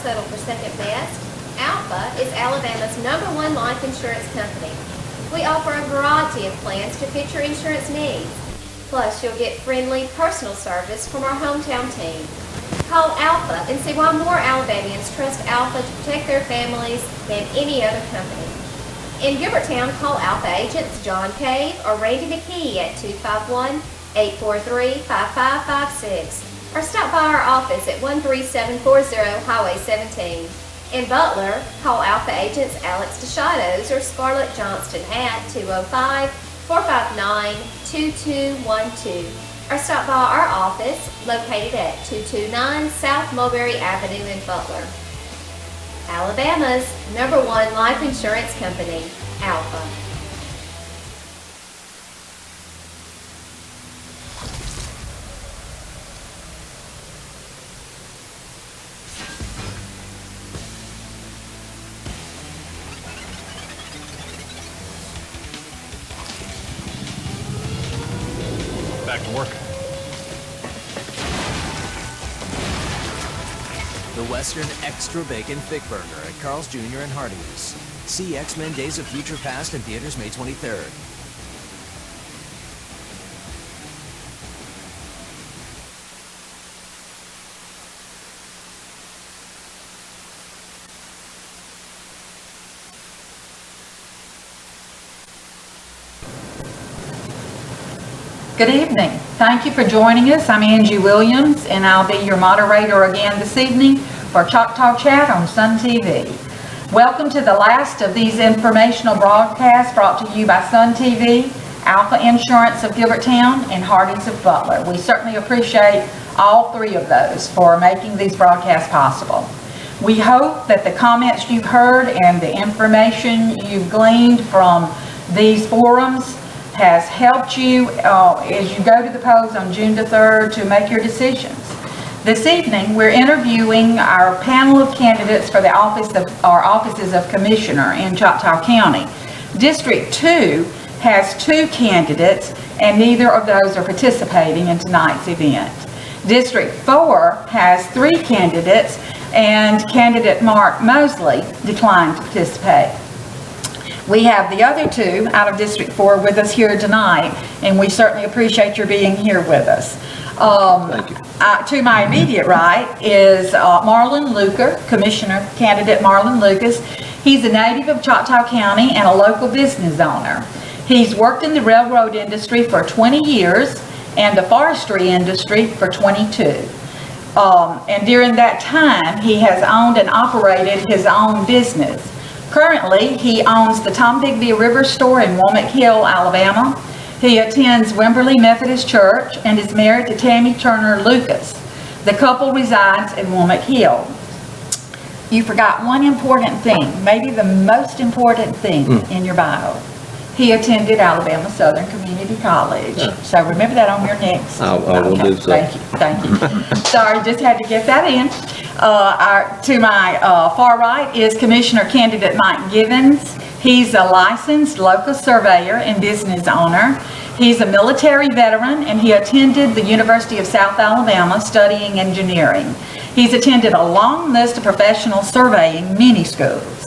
settle for second best. Alpha is Alabama's #1 life insurance company. We offer a variety of plans to fit your insurance needs. Plus, you'll get friendly, personal service from our hometown team. Call Alpha and see why more Alabamians trust Alpha to protect their families than any other company. In Gilbertown, call Alpha agents John Cave or Randy McKee at 251-843-5556 or stop by our office at 13740 Highway 17. In Butler, call Alpha agents Alex DeShadows or Scarlett Johnston at 205-459-2212 or stop by our office located at 229 South Mulberry Avenue in Butler. Alabama's #1 life insurance company, Alpha. Back to work. The Western Extra Bacon Thick Burger at Carl's Jr. and Hardee's. See X-Men Days of Future Past in theaters May 23rd. Good evening. Thank you for joining us. I'm Angie Williams, and I'll be your moderator again this evening for Choctaw Chat on Sun TV. Welcome to the last of these informational broadcasts brought to you by Sun TV, Alpha Insurance of Gilbertown, and Hardee's of Butler. We certainly appreciate all three of those for making these broadcasts possible. We hope that the comments you've heard and the information you've gleaned from these forums has helped you as you go to the polls on June the 3rd to make your decisions. This evening, we're interviewing our panel of candidates for the offices of Commissioner in Choctaw County. District 2 has 2 candidates, and neither of those are participating in tonight's event. District 4 has 3 candidates, and candidate Mark Mosley declined to participate. We have the other 2 out of District 4 with us here tonight, and we certainly appreciate your being here with us. Thank you. To my immediate right is Marlon Luker, Commissioner candidate Marlon Lucas. He's a native of Choctaw County and a local business owner. He's worked in the railroad industry for 20 years and the forestry industry for 22. And during that time, he has owned and operated his own business. Currently, he owns the Tom Digby River Store in Womack Hill, Alabama. He attends Wimberley Methodist Church and is married to Tammy Turner Lucas. The couple resides in Womack Hill. You forgot one important thing, maybe the most important thing in your bio. He attended Alabama Southern Community College. So remember that on your next. I will do so. Thank you. Sorry, just had to get that in. To my far right is Commissioner candidate Mike Givens. He's a licensed local surveyor and business owner. He's a military veteran, and he attended the University of South Alabama studying engineering. He's attended a long list of professional surveying mini schools.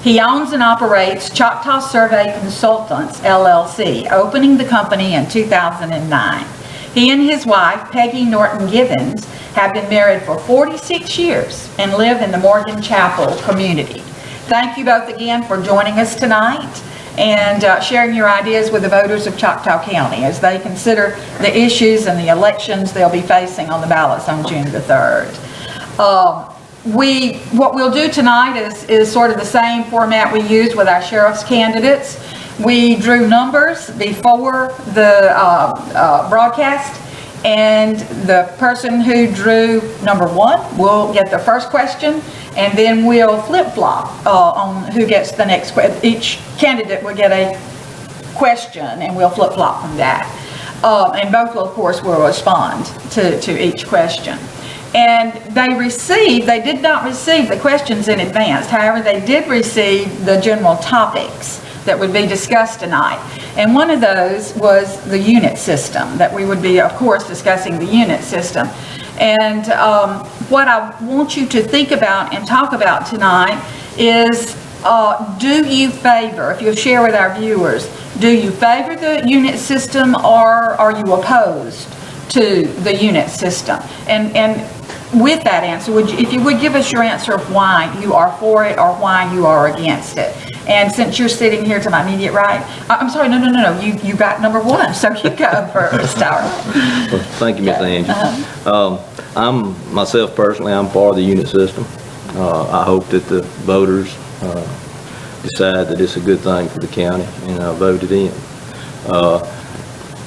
He owns and operates Choctaw Survey Consultants, LLC, opening the company in 2009. He and his wife, Peggy Norton Givens, have been married for 46 years and live in the Morgan Chapel community. Thank you both again for joining us tonight and sharing your ideas with the voters of Choctaw County as they consider the issues and the elections they'll be facing on the ballots on June the 3rd. What we'll do tonight is sort of the same format we used with our sheriff's candidates. We drew numbers before the broadcast, and the person who drew number 1 will get the first question, and then we'll flip-flop on who gets the next question. Each candidate will get a question, and we'll flip-flop from that. And both, of course, will respond to each question. And they did not receive the questions in advance. However, they did receive the general topics that would be discussed tonight. And one of those was the unit system, that we would be, of course, discussing the unit system. And what I want you to think about and talk about tonight is, do you favor, if you'll share with our viewers, do you favor the unit system or are you opposed to the unit system? And with that answer, if you would give us your answer of why you are for it or why you are against it. And since you're sitting here to my immediate right, I'm sorry, no, you got number one, so you go first, all right. Well, thank you, Ms. Angie. I'm, myself personally, I'm for the unit system. I hope that the voters decide that it's a good thing for the county and vote it in.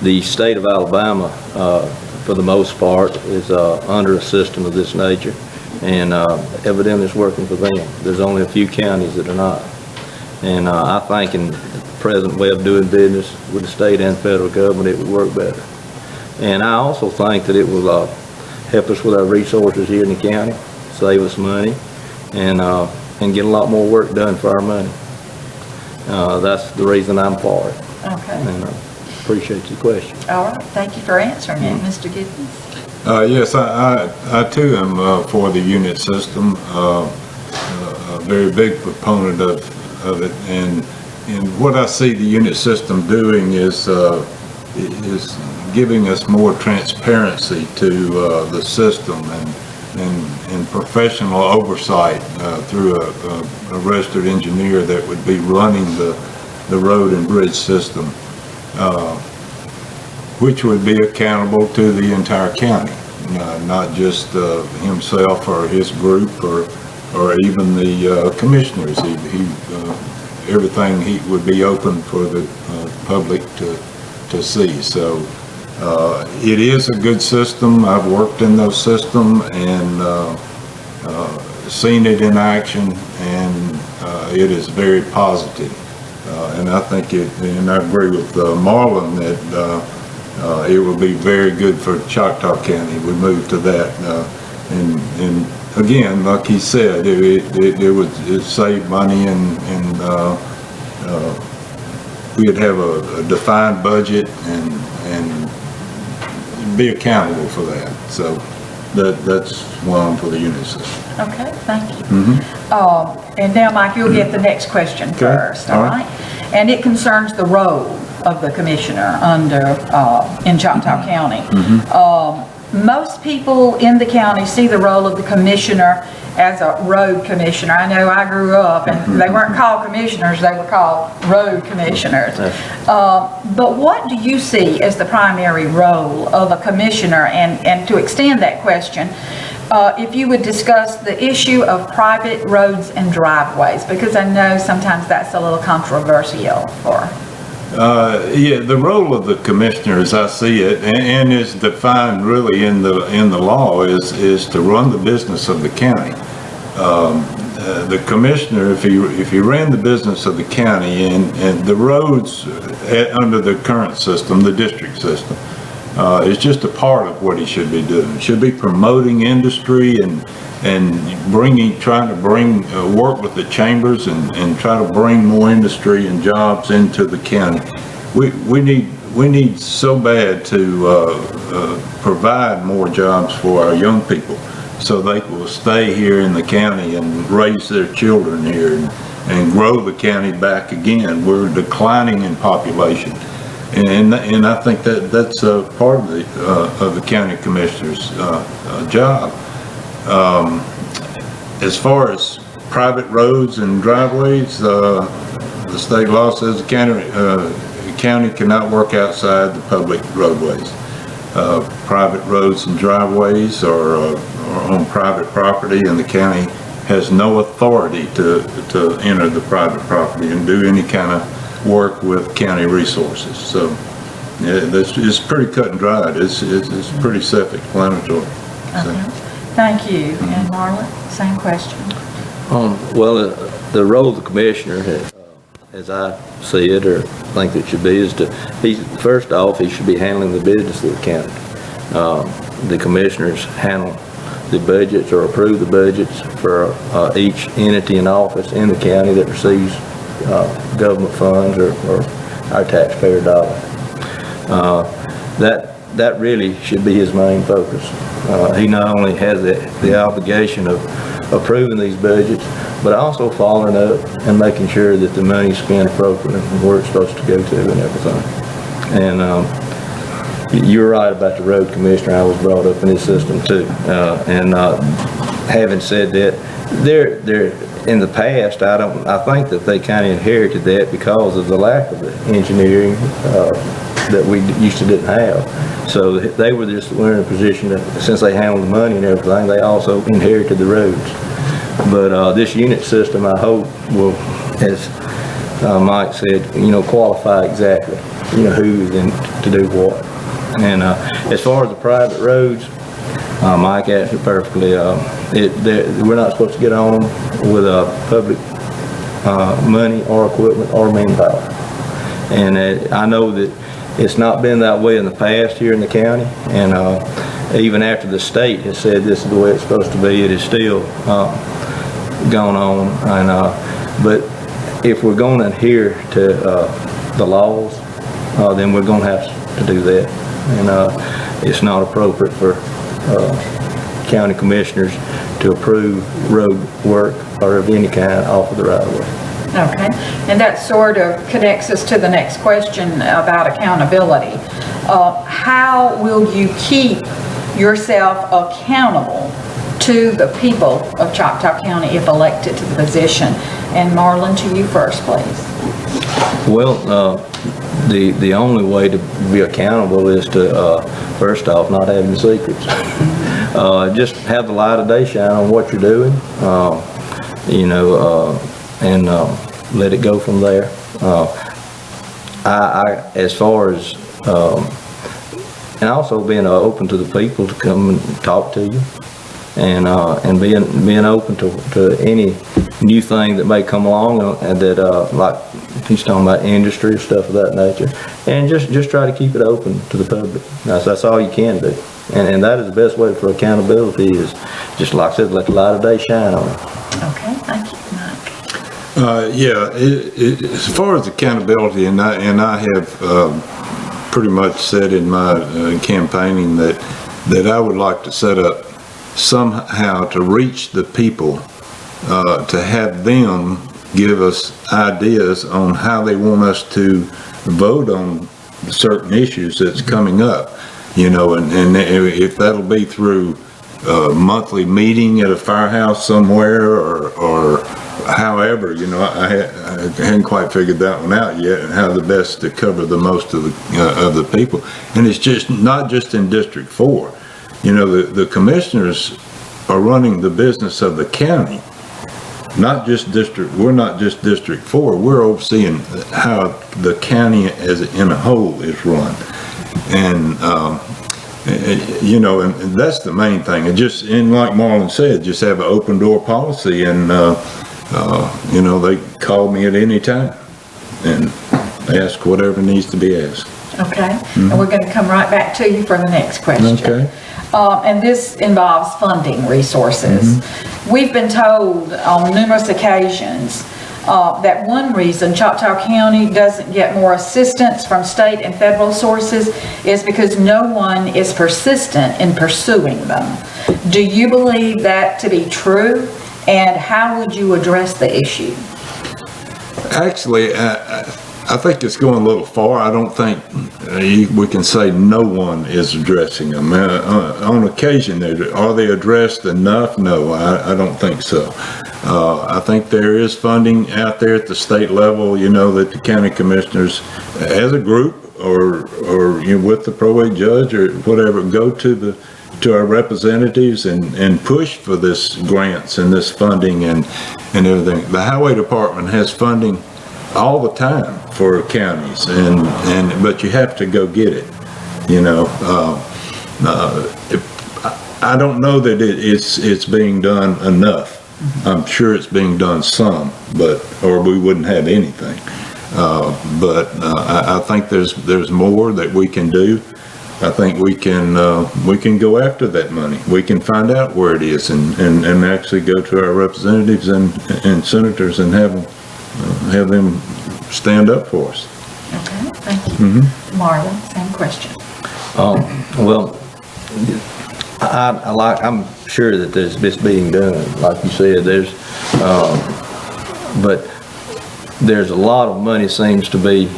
The state of Alabama, for the most part, is under a system of this nature, and evidently it's working for them. There's only a few counties that are not. And I think in the present way of doing business with the state and federal government, it would work better. And I also think that it will help us with our resources here in the county, save us money, and get a lot more work done for our money. That's the reason I'm for it. Okay. And appreciate your question. All right, thank you for answering it, Mr. Giddens. Yes, I too am for the unit system. A very big proponent of it, and what I see the unit system doing is giving us more transparency to the system and professional oversight through a registered engineer that would be running the road and bridge system, which would be accountable to the entire county, not just himself or his group or even the commissioners. Everything would be open for the public to see. So it is a good system. I've worked in those systems and seen it in action, and it is very positive. And I think and I agree with Marlon that it will be very good for Choctaw County. We move to that, and again, like he said, it would save money, and we'd have a defined budget and be accountable for that. So that's why I'm for the unit system. Okay, thank you. And now, Mike, you'll get the next question first, all right? And it concerns the role of the commissioner in Choctaw County. Most people in the county see the role of the commissioner as a road commissioner. I know I grew up and they weren't called commissioners, they were called road commissioners. But what do you see as the primary role of a commissioner? And to extend that question, if you would discuss the issue of private roads and driveways, because I know sometimes that's a little controversial for. Yeah, the role of the commissioner, as I see it, and is defined really in the law, is to run the business of the county. The commissioner, if he ran the business of the county and the roads under the current system, the district system, is just a part of what he should be doing. He should be promoting industry and trying to bring work with the chambers and try to bring more industry and jobs into the county. We need so bad to provide more jobs for our young people so they will stay here in the county and raise their children here and grow the county back again. We're declining in population, and I think that's part of the county commissioner's job. As far as private roads and driveways, the state law says the county cannot work outside the public roadways. Private roads and driveways are on private property, and the county has no authority to enter the private property and do any kind of work with county resources. So yeah, it's pretty cut and dried. It's pretty self-explanatory. Okay. Thank you. And Marlon, same question. Well, the role of the commissioner, as I see it, or think it should be, is first off, he should be handling the business of the county. The commissioners handle the budgets or approve the budgets for each entity and office in the county that receives government funds or our taxpayer dollars. that really should be his main focus. He not only has the obligation of approving these budgets, but also following up and making sure that the money's spent appropriately and where it's supposed to go to and everything. And you're right about the road commissioner. I was brought up in this system too. Having said that, they're in the past, I think that they kind of inherited that because of the lack of the engineering that we used to didn't have. So they were in a position that since they handled the money and everything, they also inherited the roads. But this unit system, I hope, will, as Mike said, qualify exactly, who is in to do what. And as far as the private roads, Mike answered perfectly. We're not supposed to get on them with public money or equipment or manpower. And I know that it's not been that way in the past here in the county. And even after the state has said this is the way it's supposed to be, it is still going on. And but if we're going to adhere to the laws, then we're going to have to do that. And it's not appropriate for county commissioners to approve road work or of any kind off of the right of way. Okay, and that sort of connects us to the next question about accountability. How will you keep yourself accountable to the people of Choctaw County if elected to the position? And Marlon, to you first, please. Well, the only way to be accountable is to, first off, not have any secrets. Just have the light of day shine on what you're doing, and let it go from there. As far as, and also being open to the people to come and talk to you, and being open to any new thing that may come along, and that like he's talking about industry or stuff of that nature, and just try to keep it open to the public. That's all you can do, and that is the best way for accountability, is just like I said, let the light of day shine on it. Okay, thank you, Mike. As far as accountability, and I have pretty much said in my campaigning that I would like to set up somehow to reach the people, to have them give us ideas on how they want us to vote on certain issues that's coming up, and if that'll be through a monthly meeting at a firehouse somewhere or however, I hadn't quite figured that one out yet, and how the best to cover the most of the people. And it's just not just in District 4. The commissioners are running the business of the county, not just we're not just District 4, we're overseeing how the county as in a whole is run. And, and that's the main thing. And like Marlon said, just have an open door policy, and, they call me at any time and ask whatever needs to be asked. Okay, and we're going to come right back to you for the next question. Okay. And this involves funding resources. We've been told on numerous occasions that one reason Choctaw County doesn't get more assistance from state and federal sources is because no one is persistent in pursuing them. Do you believe that to be true? And how would you address the issue? Actually, I think it's going a little far. I don't think we can say no one is addressing them. On occasion, are they addressed enough? No, I don't think so. I think there is funding out there at the state level, that the county commissioners, as a group or with the probate judge or whatever, go to our representatives and push for this grants and this funding and everything. The highway department has funding all the time for counties, but you have to go get it. I don't know that it's being done enough. I'm sure it's being done some, or we wouldn't have anything. But I think there's more that we can do. I think we can go after that money. We can find out where it is and actually go to our representatives and senators and have them stand up for us. Okay, thank you. Marlon, same question. Well, I'm sure that there's this being done, like you said, but there's a lot of money seems to be,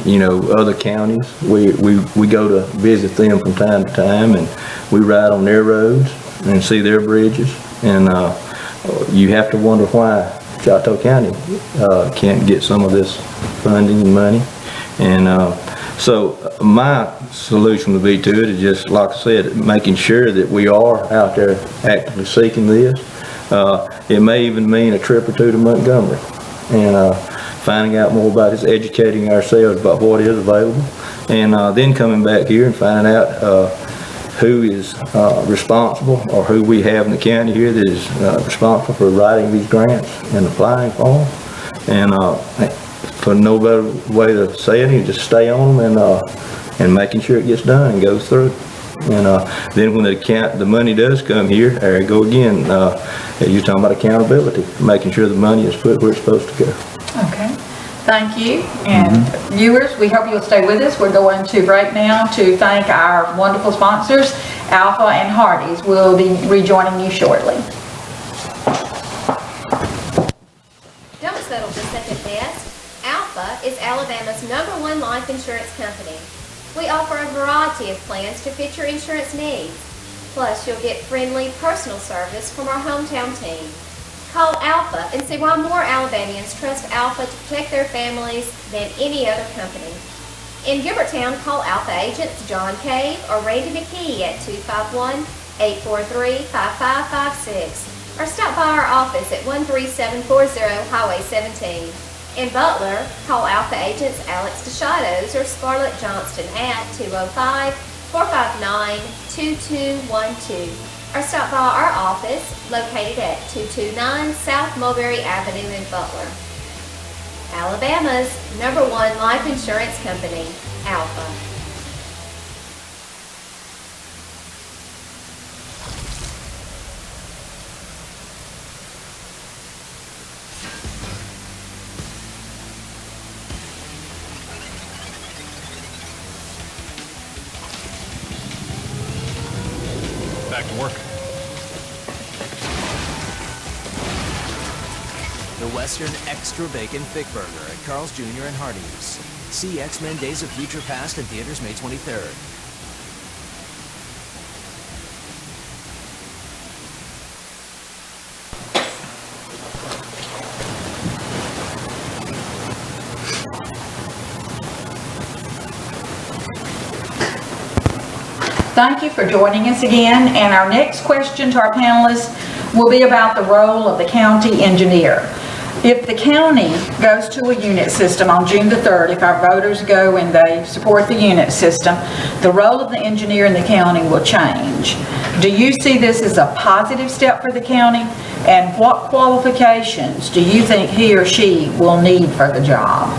other counties. We go to visit them from time to time, and we ride on their roads and see their bridges, and you have to wonder why Choctaw County can't get some of this funding and money. And so my solution would be to it is just, like I said, making sure that we are out there actively seeking this. It may even mean a trip or two to Montgomery, and finding out more about this, educating ourselves about what is available, and then coming back here and finding out who is responsible, or who we have in the county here that is responsible for writing these grants and applying for them. And for no better way to say it, you just stay on them and making sure it gets done and goes through. And then when the money does come here, there you go again. You're talking about accountability, making sure the money is put where it's supposed to go. Okay, thank you. And viewers, we hope you'll stay with us. We're going to break now to thank our wonderful sponsors, Alpha and Hardee's. We'll be rejoining you shortly. Don't settle for second best. Alpha is Alabama's #1 life insurance company. We offer a variety of plans to fit your insurance needs. Plus, you'll get friendly personal service from our hometown team. Call Alpha and see why more Alabamians trust Alpha to protect their families than any other company. In Gilbertown, call Alpha agents John Cave or Randy McKee at 251-843-5556 or stop by our office at 13740 Highway 17. In Butler, call Alpha agents Alex DeShadows or Scarlett Johnston at 205-459-2212 or stop by our office located at 229 South Mulberry Avenue in Butler. Alabama's #1 life insurance company, Alpha. Back to work. The Western Extra Bacon Thick Burger at Carl's Jr. and Hardee's. See X-Men Days of Future Past in theaters May 23rd. Thank you for joining us again, and our next question to our panelists will be about the role of the county engineer. If the county goes to a unit system on June the 3rd, if our voters go and they support the unit system, the role of the engineer in the county will change. Do you see this as a positive step for the county? And what qualifications do you think he or she will need for the job?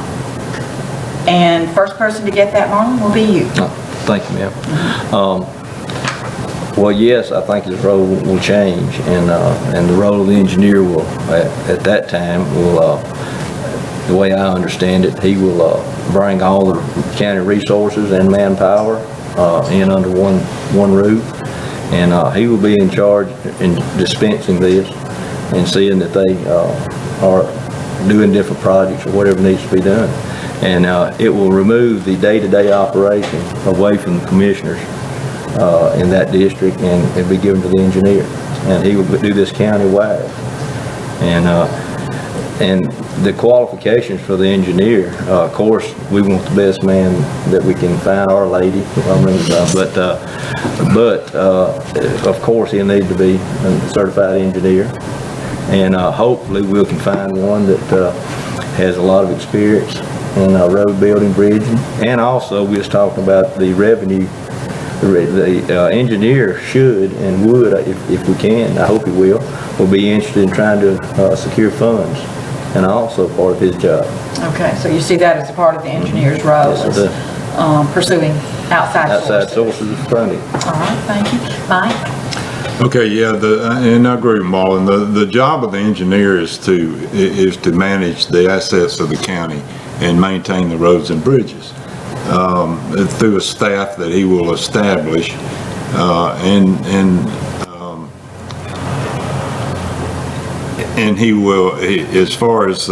And first person to get that, Marlon, will be you. Thank you, ma'am. Well, yes, I think his role will change, and the role of the engineer will, at that time, will, the way I understand it, he will bring all the county resources and manpower in under one roof, and he will be in charge in dispensing this and seeing that they are doing different projects or whatever needs to be done. And it will remove the day-to-day operation away from the commissioners in that district and be given to the engineer. And he will do this county-wide. And the qualifications for the engineer, of course, we want the best man that we can find, or lady, but of course he'll need to be a certified engineer. And hopefully we can find one that has a lot of experience in road building, bridging, and also we was talking about the revenue. The engineer should and would, if we can, I hope he will be interested in trying to secure funds, and also part of his job. Okay, so you see that as a part of the engineer's role, Yes, is pursuing outside sources of funding. All right, thank you. Mike? Okay, yeah, and I agree with Marlon. The job of the engineer is to manage the assets of the county and maintain the roads and bridges. through a staff that he will establish, and he will, as far as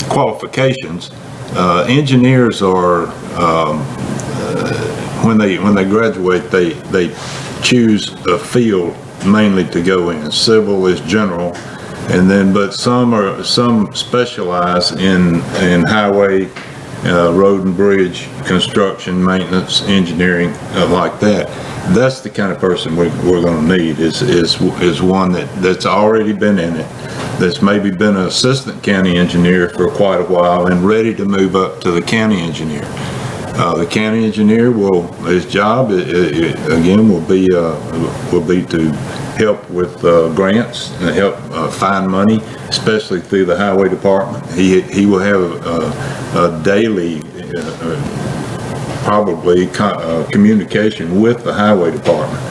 qualifications, engineers are, when they graduate, they choose a field mainly to go in. Civil is general, and then but some specialize in highway, road and bridge construction, maintenance, engineering, like that. That's the kind of person we're going to need is one that's already been in it, that's maybe been an assistant county engineer for quite a while and ready to move up to the county engineer. The county engineer his job again will be to help with grants and help find money, especially through the highway department. He will have a daily probably communication with the highway department,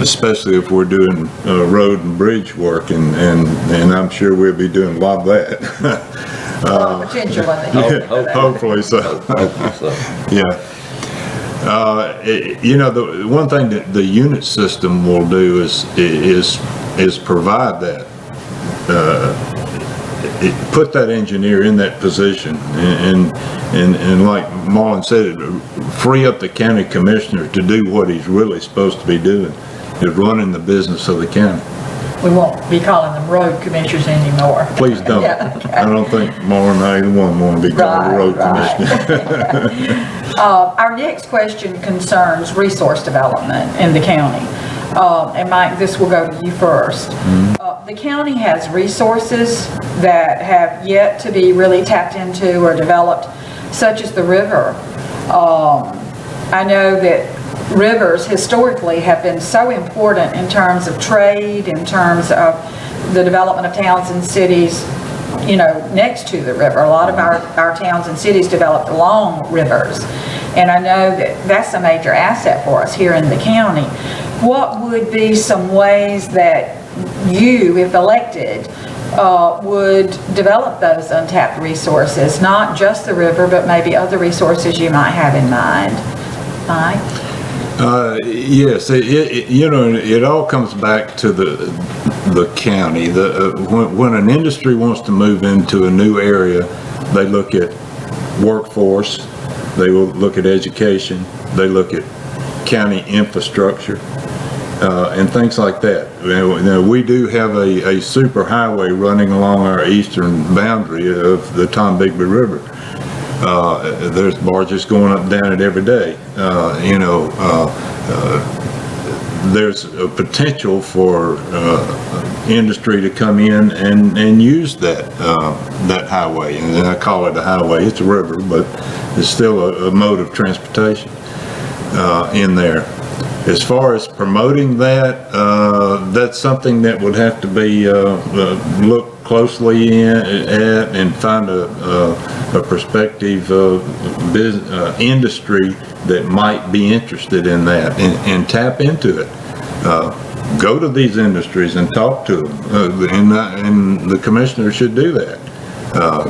especially if we're doing road and bridge work, and I'm sure we'll be doing a lot of that. Potential in the Hopefully so. Yeah. The one thing that the unit system will do is provide that, put that engineer in that position, and like Marlon said, free up the county commissioner to do what he's really supposed to be doing, is running the business of the county. We won't be calling them road commissioners anymore. Please don't. Yeah, okay. I don't think Marlon or either one want to be called a road commissioner. Our next question concerns resource development in the county. And Mike, this will go to you first. The county has resources that have yet to be really tapped into or developed, such as the river. I know that rivers historically have been so important in terms of trade, in terms of the development of towns and cities, next to the river. A lot of our towns and cities developed along rivers. And I know that that's a major asset for us here in the county. What would be some ways that you, if elected, would develop those untapped resources, not just the river, but maybe other resources you might have in mind? Mike? Yes, it all comes back to the county. When an industry wants to move into a new area, they look at workforce, they will look at education, they look at county infrastructure, and things like that. We do have a super highway running along our eastern boundary of the Tombigbee River. There's barges going up and down it every day. There's a potential for industry to come in and use that highway, and I call it a highway. It's a river, but it's still a mode of transportation in there. As far as promoting that, that's something that would have to be looked closely at and find a prospective industry that might be interested in that and tap into it. Go to these industries and talk to them, and the commissioner should do that.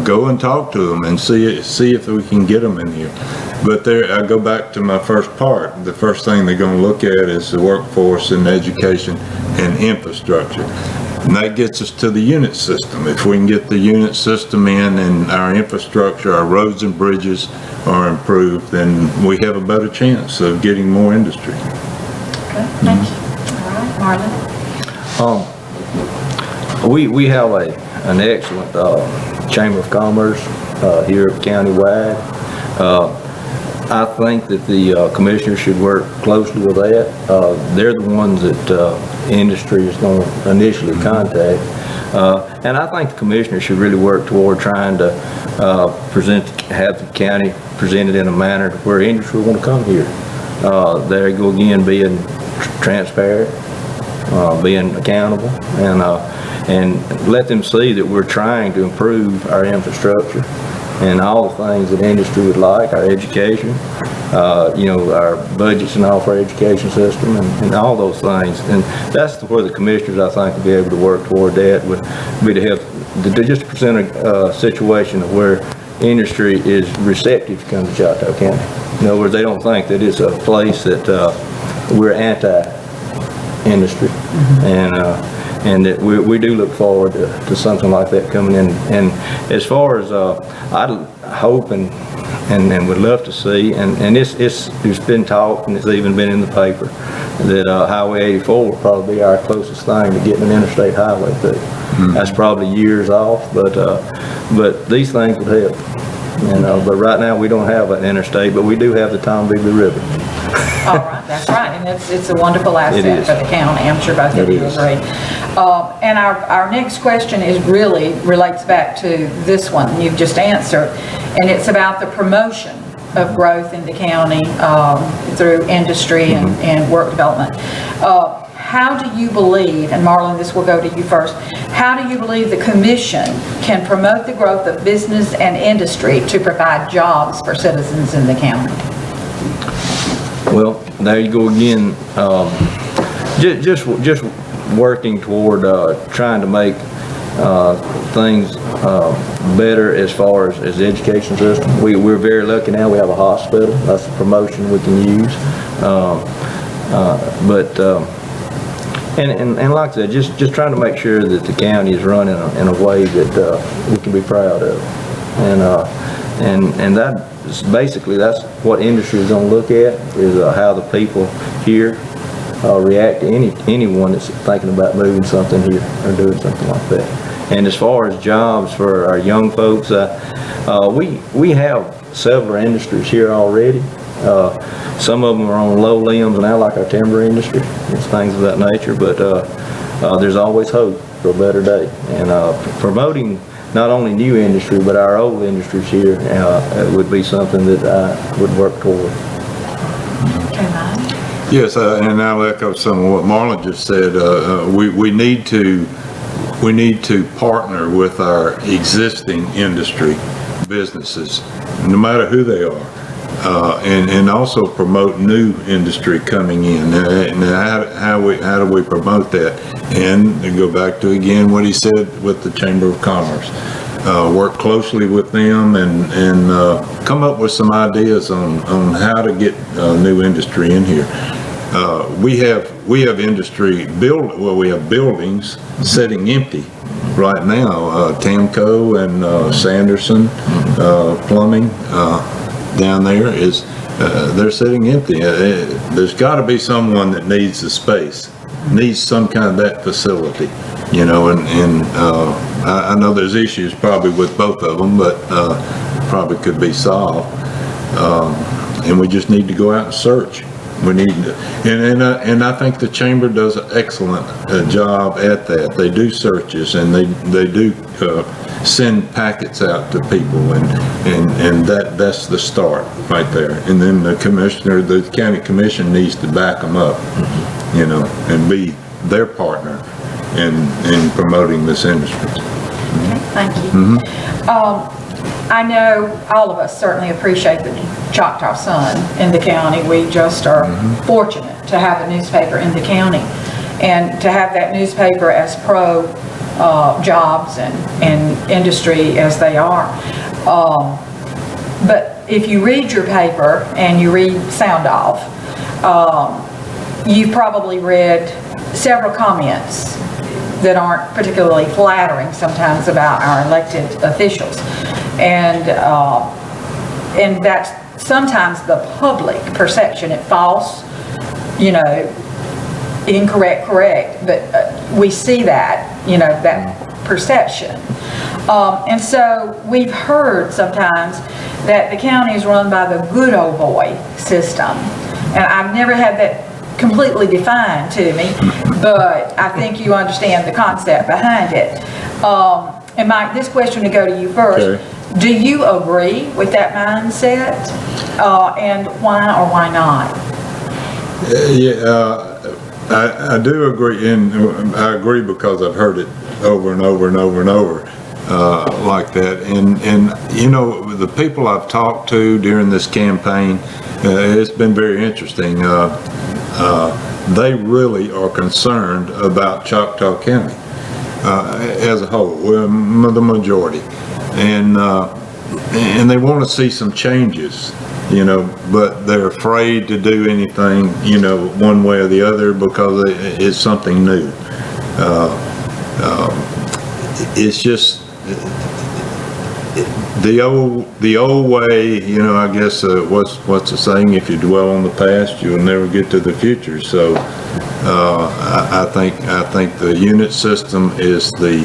Go and talk to them and see if we can get them in here. But I go back to my first part. The first thing they're going to look at is the workforce and education and infrastructure. And that gets us to the unit system. If we can get the unit system in and our infrastructure, our roads and bridges are improved, then we have a better chance of getting more industry. Okay, thank you. All right, Marlon? We have an excellent Chamber of Commerce here countywide. I think that the commissioners should work closely with that. They're the ones that industry is going to initially contact. And I think the commissioners should really work toward trying to have the county presented in a manner where industry will want to come here. There you go again, being transparent, being accountable, and let them see that we're trying to improve our infrastructure and all the things that industry would like, our education, our budgets and all for our education system and all those things. And that's where the commissioners, I think, will be able to work toward that, would be to help, to just present a situation of where industry is receptive to come to Choctaw County. In other words, they don't think that it's a place that we're anti-industry, and that we do look forward to something like that coming in. And as far as I hope and would love to see, and it's been talked and it's even been in the paper that Highway 84 will probably be our closest thing to getting an interstate highway through. That's probably years off, but these things would help. But right now we don't have an interstate, but we do have the Tom Beasley River. All right, that's right, and it's a wonderful asset for the county. I'm sure both of you agree. And our next question relates back to this one you've just answered, and it's about the promotion of growth in the county through industry and work development. How do you believe, and Marlon, this will go to you first, how do you believe the commission can promote the growth of business and industry to provide jobs for citizens in the county? Well, there you go again. Just working toward trying to make things better as far as the education system. We're very lucky now. We have a hospital. That's a promotion we can use. And like I said, just trying to make sure that the county is run in a way that we can be proud of. And that is basically, that's what industry is going to look at, is how the people here react to anyone that's thinking about moving something here or doing something like that. And as far as jobs for our young folks, we have several industries here already. Some of them are on low limbs now, like our timber industry and things of that nature, but there's always hope for a better day. And promoting not only new industry, but our old industries here would be something that I would work toward. Yes, and I'll echo some of what Marlon just said. We need to partner with our existing industry businesses, no matter who they are. And also promote new industry coming in. And how do we promote that? And to go back to again what he said with the Chamber of Commerce, work closely with them and come up with some ideas on how to get new industry in here. We have industry we have buildings sitting empty right now. Tamco and Sanderson Plumbing. Down there is they're sitting empty. There's got to be someone that needs the space, needs some kind of that facility, and I know there's issues probably with both of them, but probably could be solved. And we just need to go out and search. We need to, and I think the chamber does an excellent job at that. They do searches and they do send packets out to people, and that's the start right there. And then the county commission needs to back them up, and be their partner in promoting this industry. Okay, thank you. I know all of us certainly appreciate the Choctaw Sun in the county. We just are fortunate to have a newspaper in the county, and to have that newspaper as pro jobs and industry as they are. But if you read your paper and you read Sound Off, you've probably read several comments that aren't particularly flattering sometimes about our elected officials. And that's sometimes the public perception. It's false, incorrect, correct, but we see that, that perception. And so we've heard sometimes that the county is run by the good old boy system. And I've never had that completely defined to me, but I think you understand the concept behind it. And Mike, this question to go to you first. Okay. Do you agree with that mindset? And why or why not? I do agree, and I agree because I've heard it over and over and over and over like that. And the people I've talked to during this campaign, it's been very interesting. They really are concerned about Choctaw County as a whole, the majority. And and they want to see some changes, but they're afraid to do anything, one way or the other because it's something new. It's just the old way, I guess, what's the saying? If you dwell on the past, you'll never get to the future. So I think the unit system is the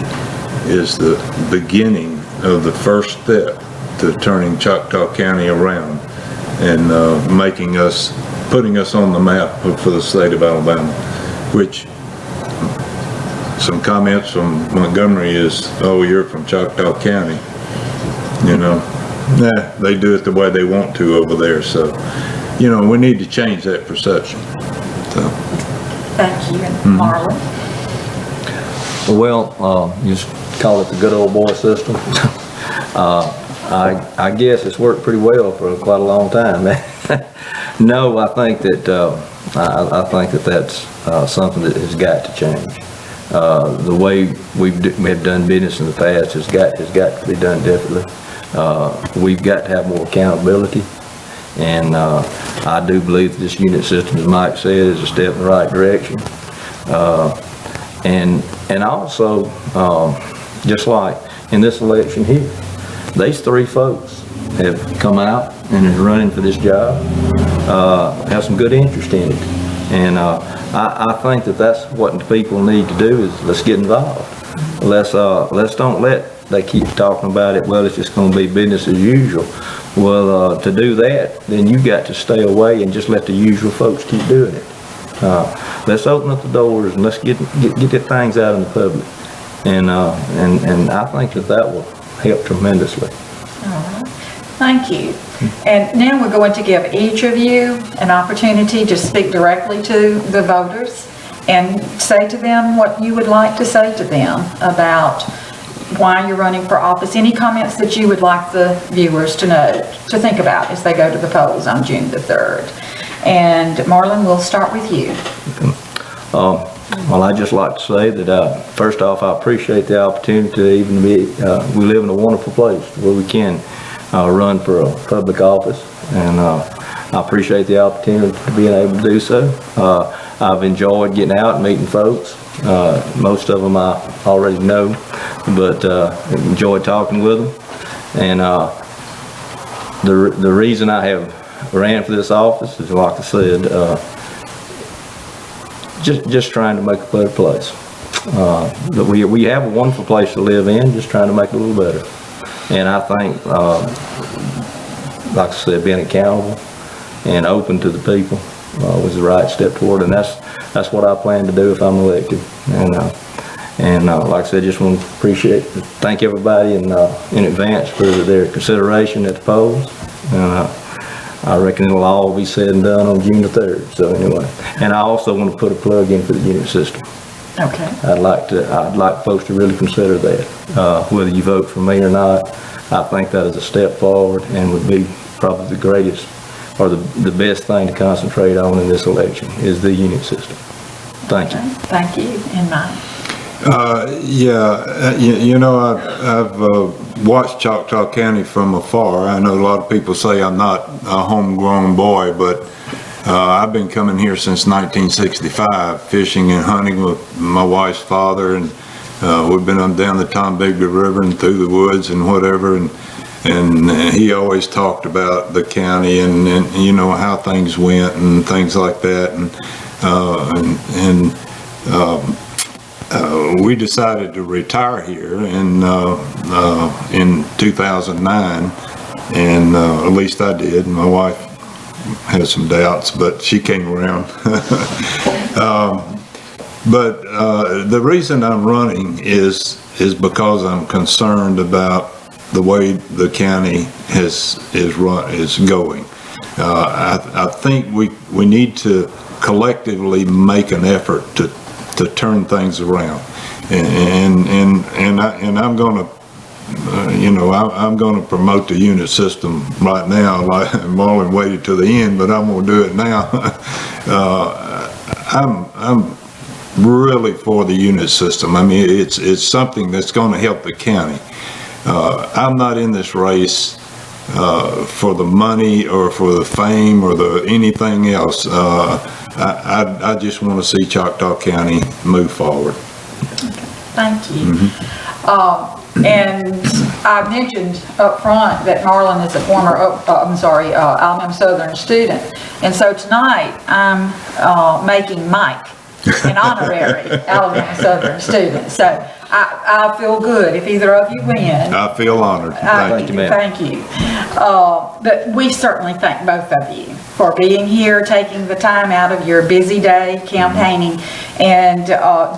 beginning of the first step to turning Choctaw County around and putting us on the map for the state of Alabama, which some comments from Montgomery is, oh, you're from Choctaw County. They do it the way they want to over there. So, we need to change that perception. So. Thank you. And Marlon? Well, you just call it the good old boy system. I guess it's worked pretty well for quite a long time. No, I think that that's something that has got to change. The way we have done business in the past has got to be done differently. We've got to have more accountability, and I do believe that this unit system, as Mike said, is a step in the right direction. And also, just like in this election here, these three folks have come out and is running for this job, have some good interest in it, and I think that that's what the people need to do is let's get involved. Let's don't let they keep talking about it. Well, it's just going to be business as usual. Well, to do that, then you got to stay away and just let the usual folks keep doing it. Let's open up the doors and let's get the things out in the public, and I think that will help tremendously. Thank you. And now we're going to give each of you an opportunity to speak directly to the voters and say to them what you would like to say to them about why you're running for office. Any comments that you would like the viewers to know, to think about as they go to the polls on June the 3rd. And Marlon, we'll start with you. Well, I'd just like to say that first off, I appreciate the opportunity to even be, we live in a wonderful place where we can run for a public office, and I appreciate the opportunity to being able to do so. I've enjoyed getting out and meeting folks. Most of them I already know, but enjoyed talking with them. And the reason I have ran for this office is, like I said, just trying to make a better place. That we have a wonderful place to live in, just trying to make it a little better. And I think, like I said, being accountable and open to the people was the right step toward, and that's what I plan to do if I'm elected. And like I said, just want to thank everybody in advance for their consideration at the polls. I reckon it'll all be said and done on June the 3rd. So anyway, and I also want to put a plug in for the unit system. Okay. I'd like folks to really consider that, whether you vote for me or not. I think that is a step forward and would be probably the greatest or the best thing to concentrate on in this election is the unit system. Thank you. Thank you. And Mike? I've watched Choctaw County from afar. I know a lot of people say I'm not a homegrown boy, but I've been coming here since 1965, fishing and hunting with my wife's father, and we've been on down the Tombigbee River and through the woods and whatever, and he always talked about the county and how things went and things like that, we decided to retire here in 2009, and at least I did. My wife had some doubts, but she came around. But the reason I'm running is because I'm concerned about the way the county is going. I think we need to collectively make an effort to turn things around, and I'm going to. I'm going to promote the unit system right now. Like Marlon waited to the end, but I'm going to do it now. I'm really for the unit system. I mean, it's something that's going to help the county. I'm not in this race for the money or for the fame or the anything else. I just want to see Choctaw County move forward. Thank you. And I mentioned up front that Marlon is a former, Alabama Southern student. And so tonight, I'm making Mike an honorary Alabama Southern student. So I feel good if either of you win. I feel honored. Thank you, ma'am. Thank you. But we certainly thank both of you for being here, taking the time out of your busy day campaigning and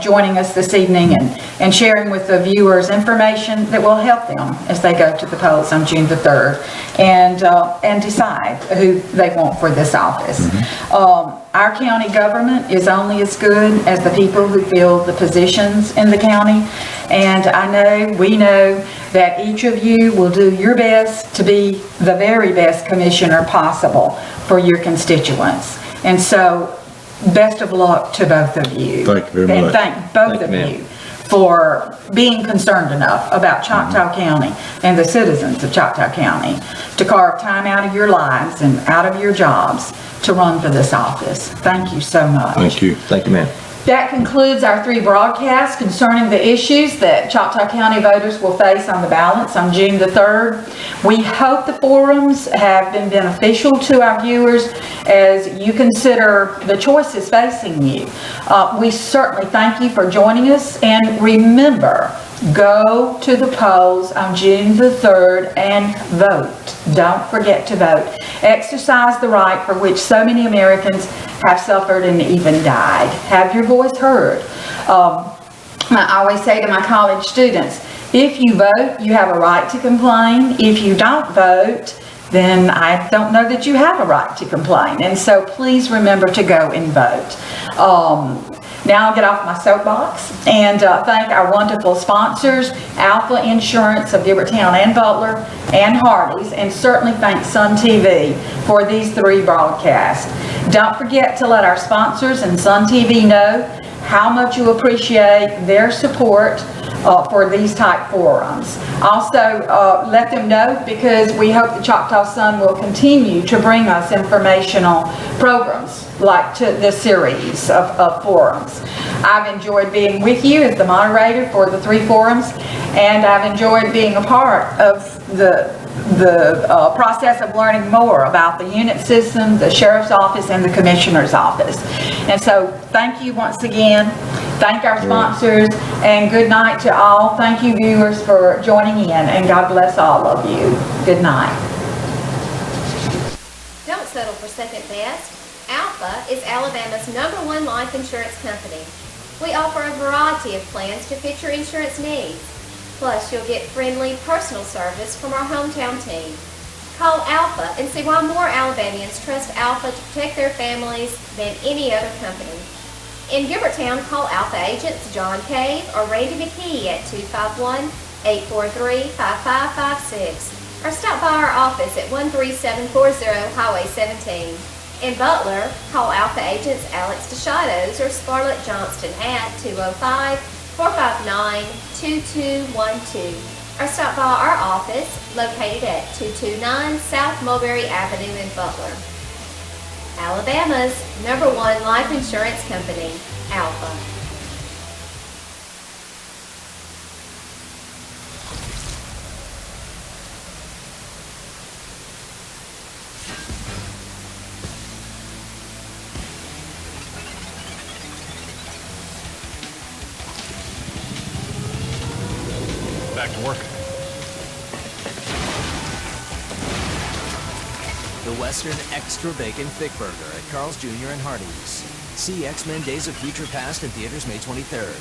joining us this evening and sharing with the viewers information that will help them as they go to the polls on June the 3rd and decide who they want for this office. Our county government is only as good as the people who fill the positions in the county. And we know that each of you will do your best to be the very best commissioner possible for your constituents. And so, best of luck to both of you. Thank you very much. And thank both of you for being concerned enough about Choctaw County and the citizens of Choctaw County to carve time out of your lives and out of your jobs to run for this office. Thank you so much. Thank you. Thank you, ma'am. That concludes our 3 broadcasts concerning the issues that Choctaw County voters will face on the ballots on June the 3rd. We hope the forums have been beneficial to our viewers as you consider the choices facing you. We certainly thank you for joining us, and remember, go to the polls on June the 3rd and vote. Don't forget to vote. Exercise the right for which so many Americans have suffered and even died. Have your voice heard. I always say to my college students, if you vote, you have a right to complain. If you don't vote, then I don't know that you have a right to complain. And so please remember to go and vote. Now I'll get off my soapbox and thank our wonderful sponsors, Alpha Insurance of Gilbertown and Butler and Hardee's, and certainly thank Sun TV for these 3 broadcasts. Don't forget to let our sponsors and Sun TV know how much you appreciate their support for these type forums. Also, let them know, because we hope the Choctaw Sun will continue to bring us informational programs like to this series of forums. I've enjoyed being with you as the moderator for the 3 forums, and I've enjoyed being a part of the process of learning more about the unit system, the sheriff's office, and the commissioner's office. And so thank you once again. Thank our sponsors, and good night to all. Thank you, viewers, for joining in, and God bless all of you. Good night. Don't settle for second best. Alpha is Alabama's #1 life insurance company. We offer a variety of plans to fit your insurance needs. Plus, you'll get friendly personal service from our hometown team. Call Alpha and see why more Alabamians trust Alpha to protect their families than any other company. In Gilbertown, call Alpha agents John Cave or Randy McKee at 251-843-5556 or stop by our office at 13740 Highway 17. In Butler, call Alpha agents Alex DeShadows or Scarlett Johnston at 205-459-2212 or stop by our office located at 229 South Mulberry Avenue in Butler. Alabama's #1 life insurance company, Alpha. Back to work. The Western Extra Bacon Thick Burger at Carl's Jr. and Hardee's. See X-Men Days of Future Past in theaters May 23rd.